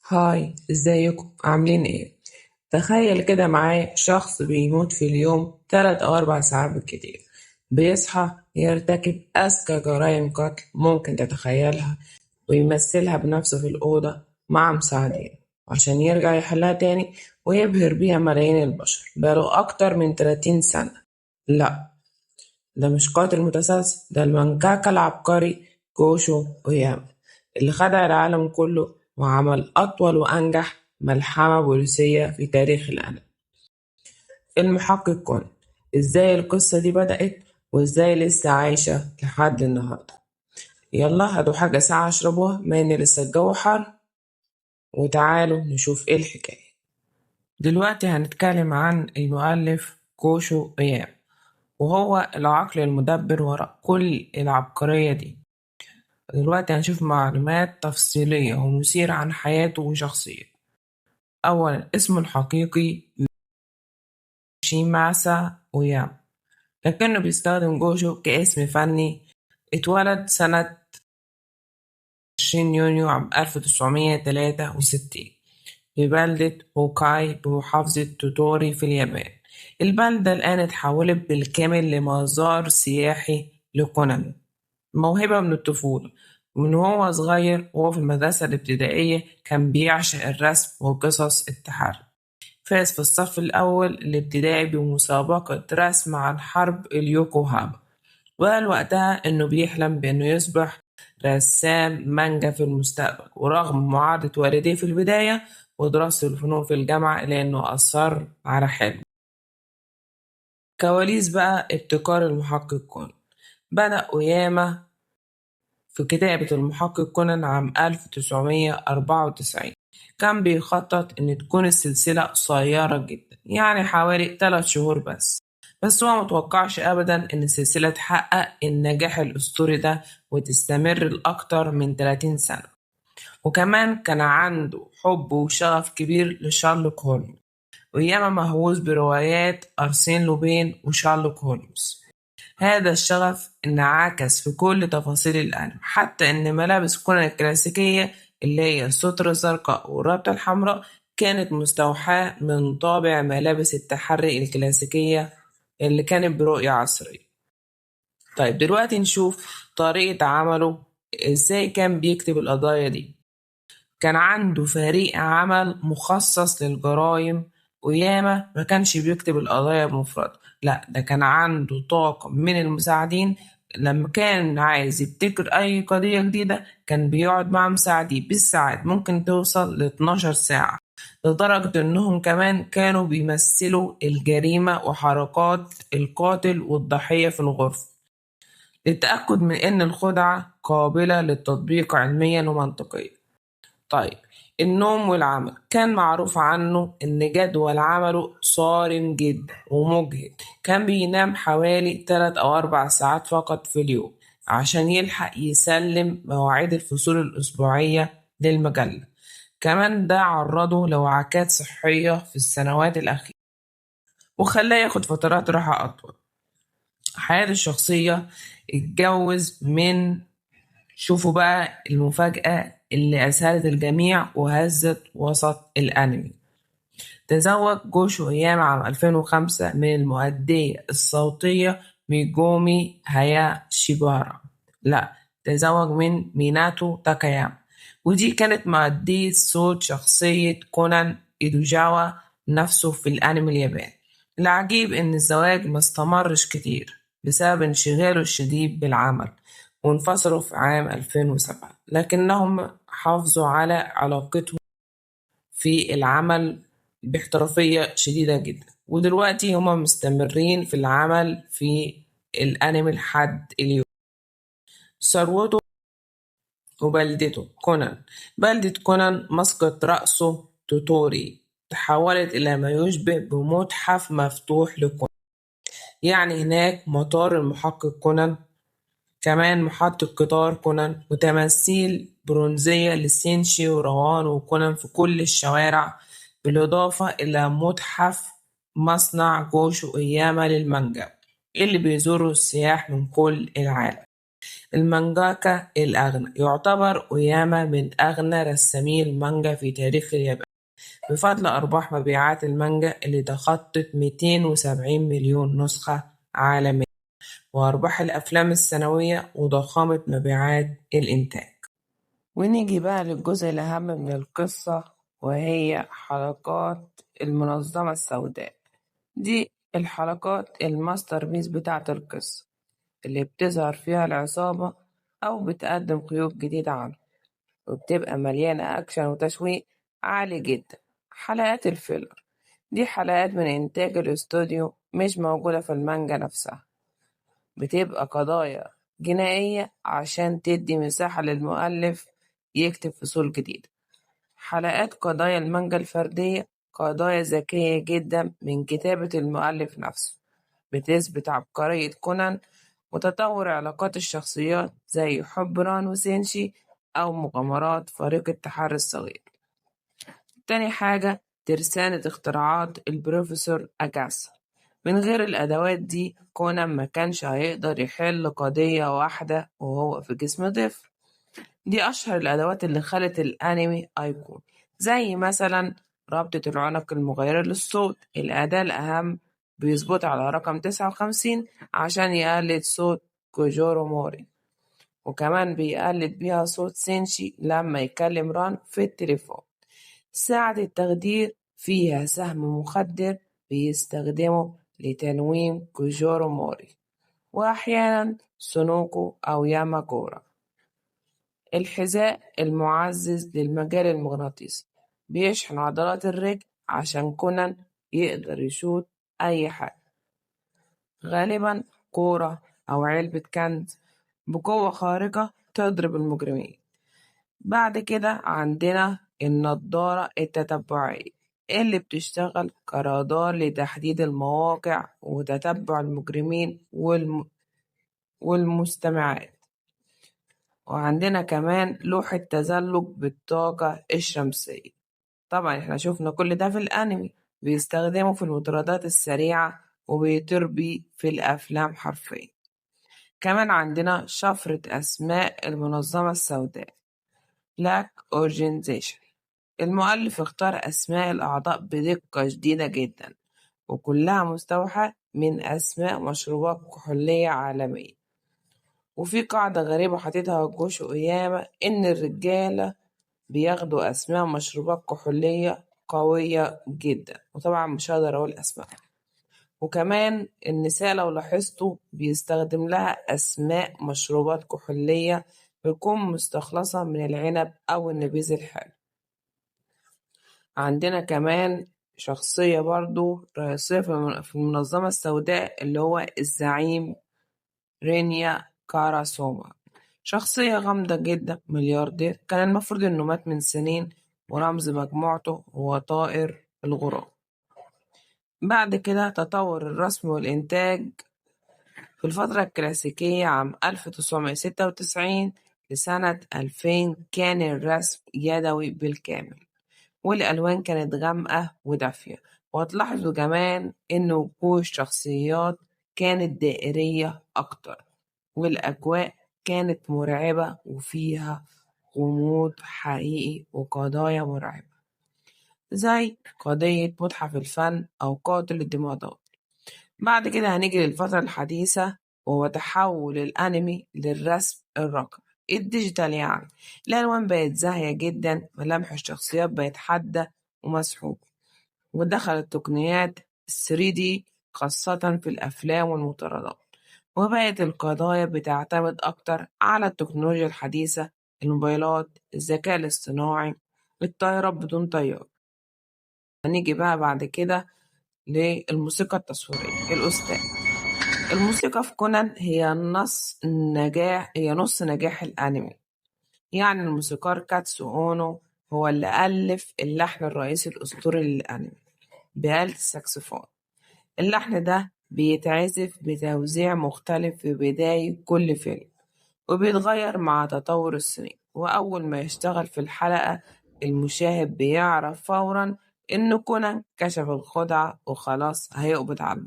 هاي، ازيكم عاملين ايه؟ تخيل كده معايا شخص بيموت في اليوم 3 أو 4 ساعات بالكتير. بيصحى يرتكب أذكى جرائم قتل ممكن تتخيلها، ويمثلها بنفسه في الأوضة مع مساعدين عشان يرجع يحلها تاني ويبهر بيها ملايين البشر بقاله أكتر من 30 سنة. لأ، ده مش قاتل متسلسل، ده المنكاكا العبقري كوشو أوياما اللي خدع العالم كله وعمل أطول وأنجح ملحمة بوليسية في تاريخ الأدب. المحقق كونان. إزاي القصة دي بدأت وإزاي لسه عايشة لحد النهاردة؟ يلا هاتوا حاجة ساعة اشربوها ما إن لسه الجو حر، وتعالوا نشوف إيه الحكاية. دلوقتي هنتكلم عن المؤلف كوشو أوياما، وهو العقل المدبر وراء كل العبقرية دي. دلوقتي هنشوف معلومات تفصيلية ومثيرة عن حياته وشخصيته. أولا، اسمه الحقيقي يوشيماسا أوياما، لكنه بيستخدم جوجو كاسم فني. اتولد سنة 20 يونيو عام 1963 في بلدة هوكاي بمحافظة توتوري في اليابان. البلدة الآن اتحولت بالكامل لمزار سياحي لكونان. موهبة من الطفولة، ومن هو صغير وهو في المدرسة الابتدائية كان بيعشق الرسم وقصص التحري. فاز في الصف الأول الابتدائي بمسابقة رسم عن حرب اليوكوهاما، وقال وقتها إنه بيحلم بإنه يصبح رسام مانجا في المستقبل. ورغم معارضة والديه في البداية ودراسة الفنون في الجامعة إلا إنه أصر على حلمه. كواليس بقى ابتكار المحقق كونان. بدأ أوياما في كتابة المحقق كونان عام 1994. كان بيخطط إن تكون السلسلة قصيرة جدا، يعني حوالي 3 شهور بس هو متوقعش أبدا إن السلسلة تحقق النجاح الأسطوري ده وتستمر لأكتر من 30 سنة. وكمان كان عنده حب وشغف كبير لشارلوك هولمز، وياما مهووس بروايات أرسين لوبين وشارلوك هولمز. هذا الشغف انعكس في كل تفاصيل الأنمي، حتى إن ملابس كونان الكلاسيكية اللي هي السترة الزرقاء والرابطة الحمراء كانت مستوحاة من طابع ملابس التحري الكلاسيكية اللي كانت برؤية عصرية. طيب دلوقتي نشوف طريقة عمله، ازاي كان بيكتب القضايا دي. كان عنده فريق عمل مخصص للجرائم، وياما ما كانش بيكتب القضايا بمفرده، لا ده كان عنده طاقم من المساعدين. لما كان عايز يبتكر أي قضية جديدة كان بيقعد مع مساعديه بالساعات، ممكن توصل ل 12 ساعة، لدرجة إنهم كمان كانوا بيمثلوا الجريمة وحركات القاتل والضحية في الغرفة، للتأكد من إن الخدعة قابلة للتطبيق علميا ومنطقيا. طيب، النوم والعمل. كان معروف عنه إن جدول عمله صارم جدا ومجهد. كان بينام حوالي 3 أو 4 ساعات فقط في اليوم عشان يلحق يسلم مواعيد الفصول الأسبوعية للمجلة. كمان ده عرضه لوعكات صحية في السنوات الأخيرة وخلاه ياخد فترات راحة أطول. حياته الشخصية: اتجوز من، شوفوا بقى المفاجأة اللي أذهلت الجميع وهزت وسط الأنمي، تزوج جوشو أيام عام 2005 من المؤدية الصوتية ميجومي هايا شيبارا. لا، تزوج من ميناتو تاكاياما، ودي كانت مؤدية صوت شخصية كونان إيدوجاوا نفسه في الأنمي الياباني. العجيب إن الزواج ما استمرش كتير بسبب انشغاله الشديد بالعمل، وانفصلوا في عام 2007، لكنهم حافظوا على علاقتهم في العمل باحترافية شديدة جدا، ودلوقتي هما مستمرين في العمل في الأنمي لحد اليوم. ثروته وبلدته كونان. بلدة كونان مسقط رأسه توتوري تحولت إلى ما يشبه بمتحف مفتوح لكونان، يعني هناك مطار المحقق كونان، كمان محطة قطار كونان، وتماثيل برونزية لسينشي وروان وكونان في كل الشوارع، بالإضافة إلى متحف مصنع جوشو إياما للمانجا اللي بيزوره السياح من كل العالم. المانجاكا الأغنى. يعتبر أوياما من أغنى رسامي المانجا في تاريخ اليابان بفضل أرباح مبيعات المانجا اللي تخطت 270 مليون نسخة عالميا، وأرباح الأفلام السنوية وضخامة مبيعات الإنتاج. ونيجي بقى للجزء الأهم من القصة، وهي حلقات المنظمة السوداء. دي الحلقات الماستر بيس بتاعة القصة اللي بتظهر فيها العصابة أو بتقدم قيود جديدة عنهم، وبتبقى مليانة أكشن وتشويق عالي جدا. حلقات الفيلر دي حلقات من إنتاج الاستوديو مش موجودة في المانجا نفسها، بتبقى قضايا جنائية عشان تدي مساحة للمؤلف يكتب فصول جديدة. حلقات قضايا المانجا الفردية قضايا ذكية جدا من كتابة المؤلف نفسه، بتثبت عبقرية كونان وتطور علاقات الشخصيات زي حب ران وسينشي أو مغامرات فريق التحري الصغير. تاني حاجة ترسانة اختراعات البروفيسور أجاسا. من غير الأدوات دي كونان ما كانش هيقدر يحل قضية واحدة وهو في جسم طفل. دي أشهر الأدوات اللي خلت الأنمي أيقوني، زي مثلا رابطة العنق المغيرة للصوت، الأداة الأهم بيظبط على رقم 59 عشان يقلد صوت كوجورو موري، وكمان بيقلد بيها صوت سينشي لما يكلم ران في التليفون. ساعة التخدير فيها سهم مخدر بيستخدمه لتنويم كوجورو موري، وأحيانا سونوكو أو ياماكورا. الحذاء المعزز للمجال المغناطيسي بيشحن عضلات الرجل عشان كونان يقدر يشوط أي حاجة، غالبا كورة أو علبة كنز، بقوة خارقة تضرب المجرمين. بعد كده عندنا النضارة التتبعية اللي بتشتغل كرادار لتحديد المواقع وتتبع المجرمين والمستمعات. وعندنا كمان لوحة تزلج بالطاقة الشمسية. طبعا احنا شفنا كل ده في الأنمي، بيستخدمه في المطاردات السريعة وبيطير بيه في الأفلام حرفيا. كمان عندنا شفرة أسماء المنظمة السوداء Black Organization. المؤلف اختار أسماء الأعضاء بدقة شديدة جدا، وكلها مستوحاة من أسماء مشروبات كحولية عالمية. وفي قاعدة غريبة حطيتها جوشو أوياما إن الرجالة بياخدوا أسماء مشروبات كحولية قوية جدا، وطبعا مش هقدر أقول أسماء. وكمان النساء لو لاحظتوا بيستخدم لها أسماء مشروبات كحولية بتكون مستخلصة من العنب أو النبيذ الحلو. عندنا كمان شخصية برضو رئيسية في المنظمة السوداء اللي هو الزعيم رينيا كاراسوما. شخصية غامضة جدا، ملياردير كان المفروض إنه مات من سنين، ورمز مجموعته هو طائر الغراب. بعد كده تطور الرسم والإنتاج. في الفترة الكلاسيكية عام 1996 لسنة 2000 كان الرسم يدوي بالكامل، والألوان كانت غامقة ودافية، وهتلاحظوا كمان إن وجوه الشخصيات كانت دائرية أكتر، والأجواء كانت مرعبة وفيها غموض حقيقي وقضايا مرعبة زي قضية متحف الفن أو قاتل الدمادات. بعد كده هنيجي للفترة الحديثة، وهو تحول الأنمي للرسم الرقمي الديجيتال. يعني الألوان بقت زاهية جدا، ملامح الشخصيات بقت حادة ومسحوبة، ودخلت تقنيات 3D خاصة في الأفلام والمطاردات، وبقت القضايا بتعتمد أكتر على التكنولوجيا الحديثة، الموبايلات، الذكاء الاصطناعي، الطائرات بدون طيار. هنيجي بقى بعد كده للموسيقى التصويرية. الأستاذ الموسيقى في كونان هي نص نجاح الأنمي. يعني الموسيقار كاتسو أونو هو اللي ألف اللحن الرئيسي الأسطوري للأنمي بآلة الساكسفون. اللحن ده بيتعزف بتوزيع مختلف في بداية كل فيلم، وبيتغير مع تطور السنين، وأول ما يشتغل في الحلقة المشاهد بيعرف فورا إن كونان كشف الخدعة وخلاص هيقبض على